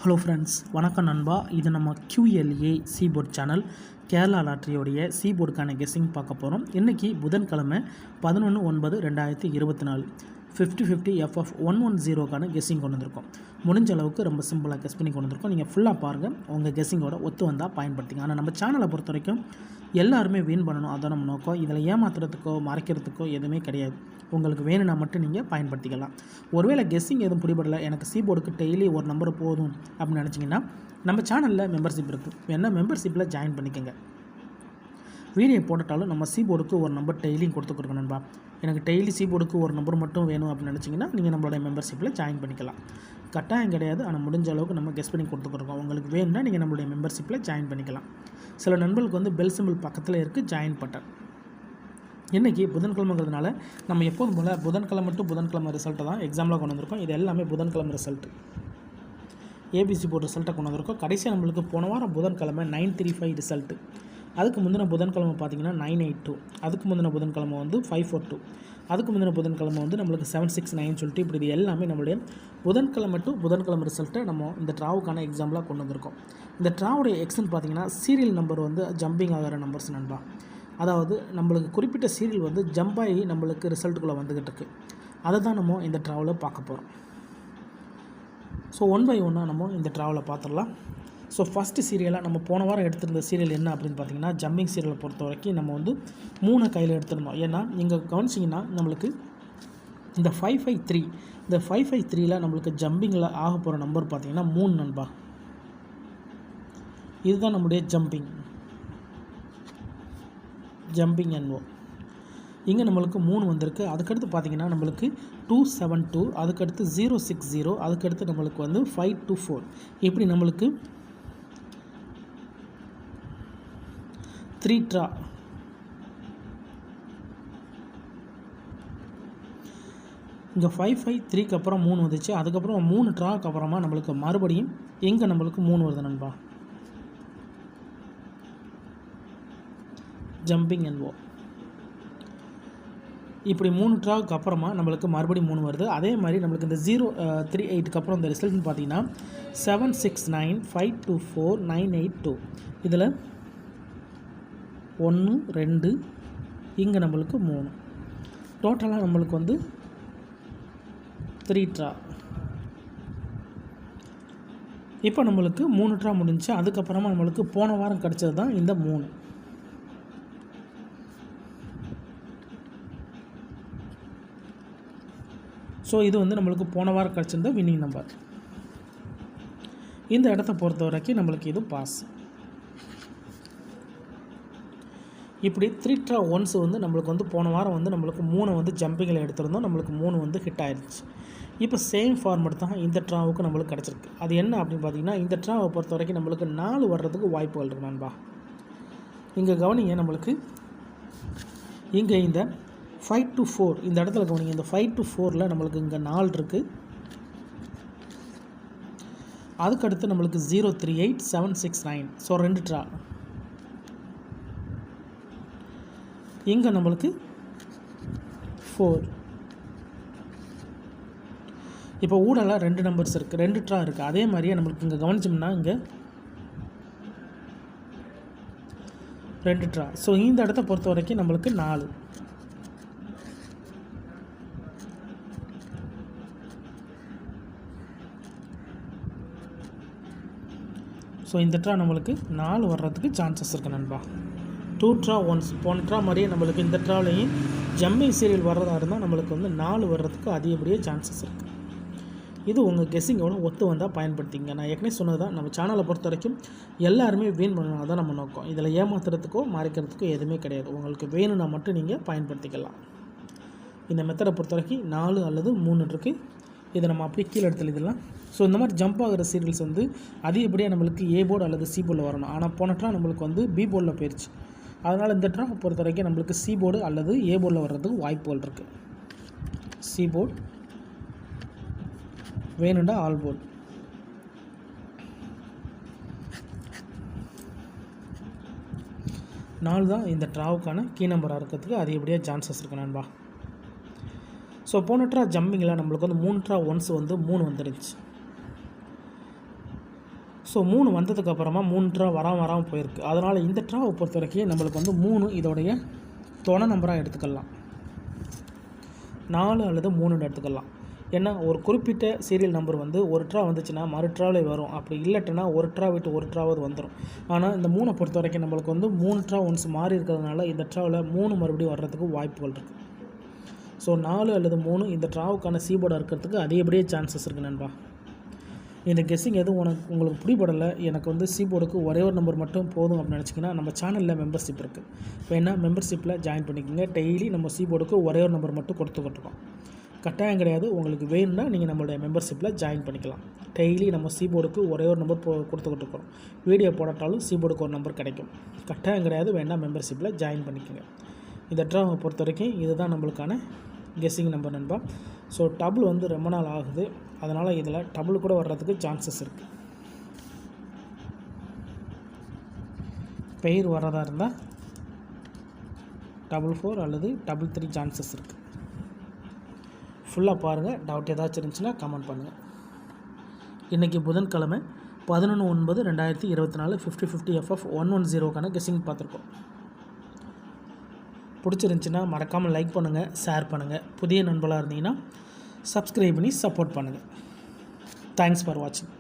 Hello friends, வணக்கம் நண்பா. இது நம்ம QLA சீபோர்ட் சேனல் கேரளா லாட்ரியோடைய சீபோர்டுக்கான கெஸ்ஸிங் பார்க்க போகிறோம். இன்றைக்கி புதன்கிழமை 11/9/2024 50/50 FF 110க்கான கெஸ்ஸிங் கொண்டு வந்திருக்கோம். முடிஞ்ச அளவுக்கு ரொம்ப சிம்பிளாக கெஸ் பண்ணி கொண்டு வந்திருக்கோம். நீங்கள் ஃபுல்லாக பாருங்கள், உங்கள் கெஸ்ஸிங்கோட ஒத்து வந்தால் பயன்படுத்திங்க. ஆனால் நம்ம சேனலை பொறுத்த வரைக்கும் எல்லாருமே வின் பண்ணணும், அதான் நம்ம நோக்கம். இதில் ஏமாத்துறதுக்கோ மறைக்கிறதுக்கோ எதுவுமே கிடையாது. உங்களுக்கு வேணும்னா மட்டும் நீங்கள் பயன்படுத்திக்கலாம். ஒருவேளை கெஸ்ஸிங் எதுவும் பிடிபடலை, எனக்கு சீபோர்டுக்கு டெய்லி ஒரு நம்பர் போதும் அப்படின்னு நினச்சிங்கன்னா நம்ம சேனலில் மெம்பர்ஷிப் இருக்குது, வேணால் மெம்பர்ஷிப்பில் ஜாயின் பண்ணிக்கோங்க. வீடியோ போட்டுட்டாலும் நம்ம சீபோர்டுக்கு ஒரு நம்பர் டெய்லியும் கொடுத்துருக்கோம் நண்பா. எனக்கு டெய்லி சீபோர்டுக்கு ஒரு நம்பர் மட்டும் வேணும் அப்படின்னு நினச்சிங்கன்னா நீங்கள் நம்மளுடைய மெம்பர்ஷிப்பில் ஜாயின் பண்ணிக்கலாம். கட்டாயம் கிடையாது, ஆனால் முடிஞ்ச அளவுக்கு நம்ம கெஸ் பண்ணி கொடுத்துருக்கோம். உங்களுக்கு வேணும்னா நீங்கள் நம்மளுடைய மெம்பர்ஷிப்பில் ஜாயின் பண்ணிக்கலாம். சில நண்பர்களுக்கு வந்து பெல் சிம்பிள் பக்கத்தில் இருக்குது ஜாயின் பட்டன். இன்றைக்கி புதன்கிழமைங்கிறதுனால நம்ம எப்போதும் போல் புதன்கிழமை டு புதன்கிழமை ரிசல்ட்டை தான் எக்ஸாம்பிளாக கொண்டு வந்திருக்கோம். இது எல்லாமே புதன்கிழமை ரிசல்ட்டு, ஏபிசி போர்டு ரிசல்ட்டை கொண்டு வந்திருக்கோம். கடைசியாக நம்மளுக்கு போன வாரம் புதன்கிழமை 935 ரிசல்ட்டு. அதுக்கு முந்தின புதன்கிழமை பார்த்திங்கன்னா 982, அதுக்கு முந்தின புதன்கிழமை வந்து 542, அதுக்கு முந்தின புதன்கிழமை வந்து நம்மளுக்கு 769 சொல்லிட்டு இப்படி இது எல்லாமே நம்மளுடைய புதன்கிழமை டு புதன்கிழமை ரிசல்ட்டை நம்ம இந்த ட்ராவுக்கான எக்ஸாம்பிளாக கொண்டு வந்திருக்கோம். இந்த ட்ராவுடைய எக்ஸ்ன்னு பார்த்திங்கன்னா சீரியல் நம்பர் வந்து ஜம்பிங் ஆகிற நம்பர்ஸ் நண்பா. அதாவது நம்மளுக்கு குறிப்பிட்ட சீரியல் வந்து ஜம்ப் ஆகி நம்மளுக்கு ரிசல்ட்டுக்குள்ளே வந்துக்கிட்டு இருக்குது. அதை தான் நம்ம இந்த ட்ராவலில் பார்க்க போகிறோம். ஸோ 1 by 1 நம்ம இந்த ட்ராவலை பார்த்துடலாம். ஸோ ஃபஸ்ட்டு சீரியலாக நம்ம போன வாரம் எடுத்திருந்த சீரியல் என்ன அப்படின்னு பார்த்திங்கன்னா, ஜம்பிங் சீரியலை பொறுத்த வரைக்கும் நம்ம வந்து 3 கையில் எடுத்துருந்தோம். ஏன்னா நீங்கள் கவனிச்சிங்கன்னா நம்மளுக்கு இந்த 553, இந்த 553ல் நம்மளுக்கு ஜம்பிங்கில் ஆக போகிற நம்பர் பார்த்திங்கன்னா 3 நண்பா. இதுதான் நம்முடைய ஜம்பிங் NO. இங்கே நம்மளுக்கு 3 வந்திருக்கு. அதுக்கடுத்து பார்த்திங்கன்னா நம்மளுக்கு 272, அதுக்கடுத்து 060, அதுக்கடுத்து நம்மளுக்கு வந்து 524. இப்படி நம்மளுக்கு 3 ட்ரா. இங்கே 553க்கு அப்புறம் 3 வந்துச்சு. அதுக்கப்புறம் 3 ட்ராக்கு அப்புறமா நம்மளுக்கு மறுபடியும் எங்கே நம்மளுக்கு 3 வருது நண்பா. Jumping NO. இப்படி 3 ட்ராவுக்கு அப்புறமா நம்மளுக்கு மறுபடியும் 3 வருது. அதே மாதிரி நம்மளுக்கு இந்த 038க்கு அப்புறம் இந்த ரிசல்ட்னு பார்த்தீங்கன்னா 769 524 982. இதில் 1 2 இங்கே நம்மளுக்கு 3, டோட்டலாக நம்மளுக்கு வந்து 3 ட்ரா. இப்போ நம்மளுக்கு 3 ட்ரா முடிஞ்சு. அதுக்கப்புறமா நம்மளுக்கு போன வாரம் கிடச்சது தான் இந்த 3. ஸோ இது வந்து நம்மளுக்கு போன வாரம் கிடச்சிருந்த வின்னிங் நம்பர். இந்த இடத்த பொறுத்த வரைக்கும் நம்மளுக்கு இது பாஸ். இப்படி 3 ட்ரா ஒன்ஸ் வந்து நம்மளுக்கு வந்து போன வாரம் வந்து நம்மளுக்கு 3 வந்து ஜம்பிங்கில் எடுத்திருந்தோம். நம்மளுக்கு 3 வந்து ஹிட் ஆயிடுச்சு. இப்போ சேம் ஃபார்மெட் தான் இந்த ட்ராவுக்கு நம்மளுக்கு கிடச்சிருக்கு. அது என்ன அப்படின்னு பார்த்தீங்கன்னா, இந்த ட்ராவை பொறுத்த வரைக்கும் நம்மளுக்கு 4 வர்றதுக்கு வாய்ப்புகள் இருக்குது நண்பா. இங்கே கவனிங்க, நம்மளுக்கு இங்கே இந்த 524 இந்த இடத்துல கவனிங்க. இந்த 524ல் நம்மளுக்கு இங்கே 4 இருக்குது. அதுக்கடுத்து நம்மளுக்கு 038 769. So 2 draw. இங்கே நம்மளுக்கு 4. இப்போ ஊடலாக 2 நம்பர்ஸ் இருக்குது, 2 ட்ரா இருக்குது. அதே மாதிரியே நம்மளுக்கு இங்கே கவனிச்சோம்னா இங்கே 2 ட்ரா. ஸோ இந்த இடத்த பொறுத்த வரைக்கும் நம்மளுக்கு 4. ஸோ இந்த ட்ரா நம்மளுக்கு 4 வர்றதுக்கு சான்சஸ் இருக்குது நண்பா. 2 ட்ரா ஒன்ஸ் போன ட்ரா மாதிரியே நம்மளுக்கு இந்த ட்ராவிலையும் ஜம்பிங் சீரியல் வர்றதா இருந்தால் நம்மளுக்கு வந்து 4 வர்றதுக்கு அதிகப்படியே சான்சஸ் இருக்குது. இது உங்கள் கெஸ்ஸிங்கோட ஒத்து வந்தால் பயன்படுத்திங்க. நான் ஏற்கனவே சொன்னது தான், நம்ம சேனலை பொறுத்த வரைக்கும் எல்லாருமே வின் பண்ணணும், அதான் நம்ம நோக்கம். இதில் ஏமாத்துறதுக்கோ மறைக்கிறதுக்கோ எதுவுமே கிடையாது. உங்களுக்கு வேணும்னா மட்டும் நீங்கள் பயன்படுத்திக்கலாம். இந்த மெத்தடை பொறுத்த வரைக்கும் 4 அல்லது 3 இருக்குது. இதை நம்ம அப்படியே கீழே எடுத்து எழுதிடலாம். ஸோ இந்த மாதிரி ஜம்ப் ஆகிற சீரியல்ஸ் வந்து அதிகப்படியாக நம்மளுக்கு ஏ போர்டு அல்லது சி போர்டில் வரணும். ஆனால் போன ட்ரா நம்மளுக்கு வந்து பி போர்டில் போயிடுச்சு. அதனால் இந்த ட்ரா பொறுத்த வரைக்கும் நம்மளுக்கு சி போர்டு அல்லது ஏ போர்டில் வர்றதுக்கு வாய்ப்புகள் இருக்குது. சி போர்டு வேணுண்டா ஆல் போர்டு. நாலு தான் இந்த ட்ராவுக்கான கீ நம்பராக இருக்கிறதுக்கு அதிகப்படியாக சான்சஸ் இருக்குது நண்பா. ஸோ போன ட்ரா ஜம்பிங்கில் நம்மளுக்கு வந்து 3 ட்ரா ஒன்ஸ் வந்து 3 வந்துருச்சு. ஸோ 3 வந்ததுக்கப்புறமா 3 ட்ரா வராமல் போயிருக்கு. அதனால் இந்த ட்ராவை பொறுத்த வரைக்கும் நம்மளுக்கு வந்து 3 இதோடைய துணை நம்பராக எடுத்துக்கலாம். 4 அல்லது 3ன்னு எடுத்துக்கலாம். ஏன்னா ஒரு குறிப்பிட்ட சீரியல் நம்பர் வந்து ஒரு ட்ரா வந்துச்சுன்னா மறு ட்ராவிலே வரும். அப்படி இல்லைட்டுனா ஒரு ட்ரா விட்டு ஒரு ட்ராவது வந்துடும். ஆனால் இந்த 3 பொறுத்த வரைக்கும் நம்மளுக்கு வந்து 3 ட்ரா ஒன்ஸ் மாறி இருக்கிறதுனால இந்த ட்ராவில் 3 மறுபடியும் வர்றதுக்கு வாய்ப்புகள் இருக்குது. ஸோ 4 அல்லது 3 இந்த ட்ராவுக்கான சீபோர்டாக இருக்கிறதுக்கு அதிகப்படியே சான்சஸ் இருக்குது நண்பா. இந்த கெஸ்ஸிங் எதுவும் உங்களுக்கு பிடிபடலை, எனக்கு வந்து சீபோர்டுக்கு ஒரே ஒரு நம்பர் மட்டும் போதும் அப்படின்னு நினச்சிங்கன்னா நம்ம சேனலில் மெம்பர்ஷிப் இருக்குது. வேணா மெம்பர்ஷிப்பில் ஜாயின் பண்ணிக்கோங்க. டெய்லி நம்ம சீபோர்டுக்கு ஒரே ஒரு நம்பர் மட்டும் கொடுத்துக்கிட்டுருக்கோம். கட்டாயம் கிடையாது. உங்களுக்கு வேணும்னா நீங்கள் நம்மளுடைய மெம்பர்ஷிப்பில் ஜாயின் பண்ணிக்கலாம். டெய்லி நம்ம சீபோர்டுக்கு ஒரே ஒரு நம்பர் கொடுத்துக்கிட்டு இருக்கோம். வீடியோ போடாட்டாலும் சீபோர்டுக்கு ஒரு நம்பர் கிடைக்கும். கட்டாயம் கிடையாது. வேணால் மெம்பர்ஷிப்பில் ஜாயின் பண்ணிக்கோங்க. இந்த ட்ராவை பொறுத்த வரைக்கும் இதுதான் நம்மளுக்கான கெஸ்ஸிங் நம்பர் நண்பா. ஸோ டபுள் வந்து ரொம்ப நாள் ஆகுது. அதனால் இதில் டபுள் கூட வர்றதுக்கு சான்சஸ் இருக்குது. பெயர் வர்றதா இருந்தால் 44 அல்லது 33 சான்சஸ் இருக்குது. ஃபுல்லாக பாருங்கள். டவுட் ஏதாச்சும் இருந்துச்சுன்னா கமெண்ட் பண்ணுங்கள். இன்றைக்கி புதன்கிழமை 11/9/2024 50/50 FF 110க்கான கெஸ்ஸிங் பார்த்துருக்கோம். பிடிச்சிருந்துச்சின்னா மறக்காமல் லைக் பண்ணுங்கள், ஷேர் பண்ணுங்கள். புதிய நண்பர்களாக இருந்தீங்கன்னா சப்ஸ்கிரைப் பண்ணி சப்போர்ட் பண்ணுங்கள். தேங்க்ஸ் ஃபார் வாட்சிங்.